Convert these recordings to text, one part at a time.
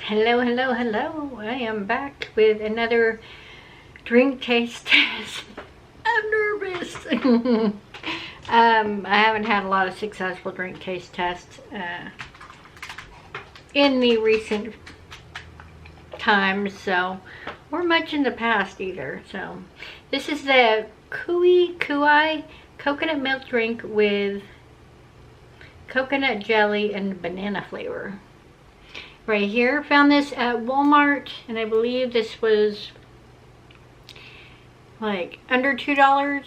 Hello, hello, hello. I am back with another drink taste test. I'm nervous. I haven't had a lot of successful drink taste tests in the recent times, so, or much in the past either. So this is the kuii coconut milk drink with coconut jelly and banana flavor. Right here, found this at Walmart, and I believe this was like under $2,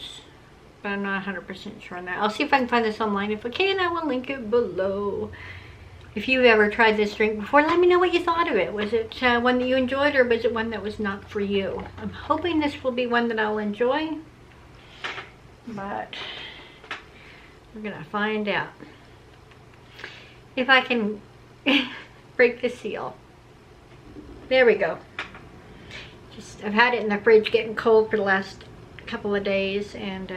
but I'm not 100% sure on that. I'll see if I can find this online. If I can, I will link it below. If you've ever tried this drink before, let me know what you thought of it. Was it one that you enjoyed, or was it one that was not for you? I'm hoping this will be one that I'll enjoy, but we're gonna find out if I can break the seal. There we go. I've had it in the fridge getting cold for the last couple of days, and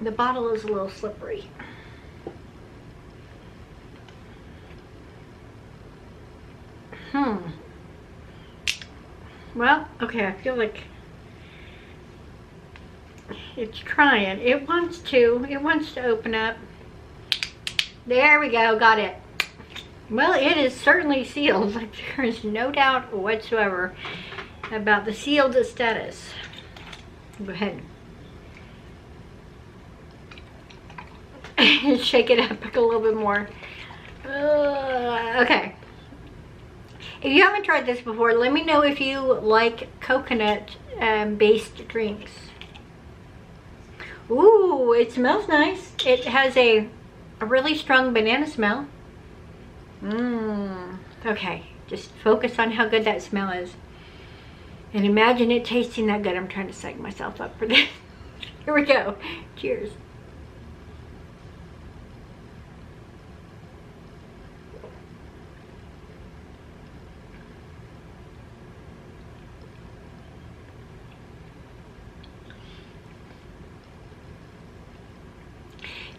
the bottle is a little slippery. Well, okay, I feel like it's trying. It wants to open up. There we go, got it. Well, it is certainly sealed. Like, there is no doubt whatsoever about the sealed status. Go ahead and shake it up a little bit more. Okay. If you haven't tried this before, let me know if you like coconut based drinks. Ooh, it smells nice. It has a really strong banana smell. Okay, just focus on how good that smell is. And imagine it tasting that good. I'm trying to psych myself up for this. Here we go. Cheers.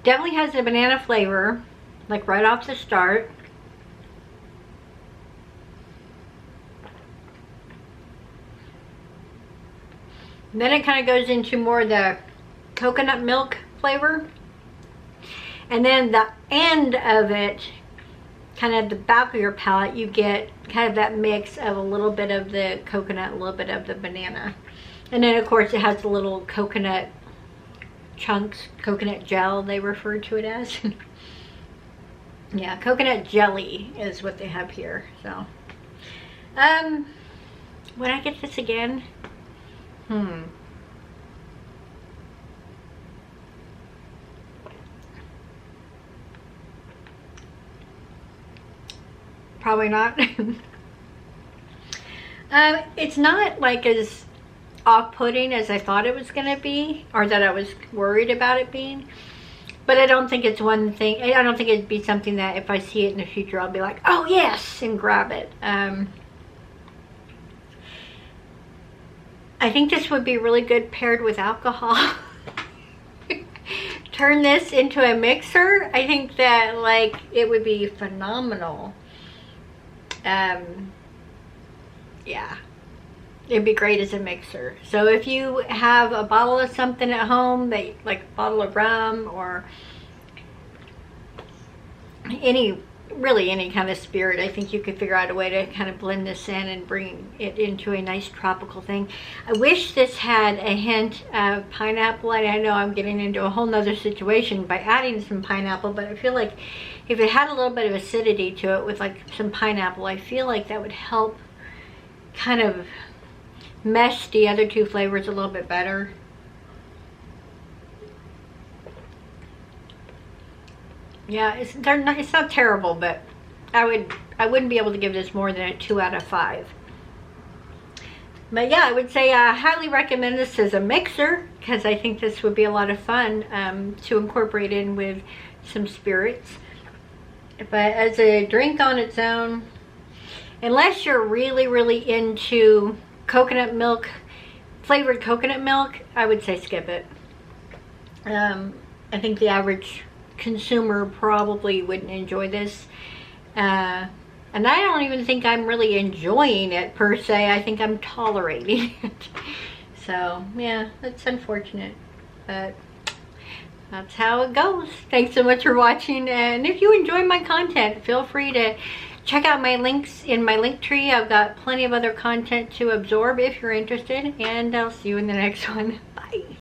Definitely has a banana flavor, like right off the start. And then it kind of goes into more the coconut milk flavor. And then the end of it, kind of the back of your palate, you get kind of that mix of a little bit of the coconut, a little bit of the banana. And then of course it has the little coconut chunks, coconut gel they refer to it as. Yeah, coconut jelly is what they have here. So when I get this again, probably not. It's not like as off-putting as I thought it was gonna be, or that I was worried about it being. But I don't think it's one thing. I don't think it'd be something that if I see it in the future, I'll be like, oh yes, and grab it. I think this would be really good paired with alcohol. Turn this into a mixer. I think that, like, it would be phenomenal. Yeah, it'd be great as a mixer. So if you have a bottle of something at home, that, like a bottle of rum or really any kind of spirit, I think you could figure out a way to kind of blend this in and bring it into a nice tropical thing. I wish this had a hint of pineapple. I know I'm getting into a whole nother situation by adding some pineapple, but I feel like if it had a little bit of acidity to it with like some pineapple, I feel like that would help kind of mesh the other two flavors a little bit better. Yeah, it's not terrible, but I wouldn't be able to give this more than a 2 out of 5. But yeah, I would say I highly recommend this as a mixer, because I think this would be a lot of fun to incorporate in with some spirits. But as a drink on its own, unless you're really into coconut milk, flavored coconut milk, I would say skip it. I think the average consumer probably wouldn't enjoy this. And I don't even think I'm really enjoying it per se. I think I'm tolerating it. So yeah, that's unfortunate, but that's how it goes. Thanks so much for watching, and if you enjoy my content, feel free to check out my links in my link tree. I've got plenty of other content to absorb if you're interested, and I'll see you in the next one. Bye.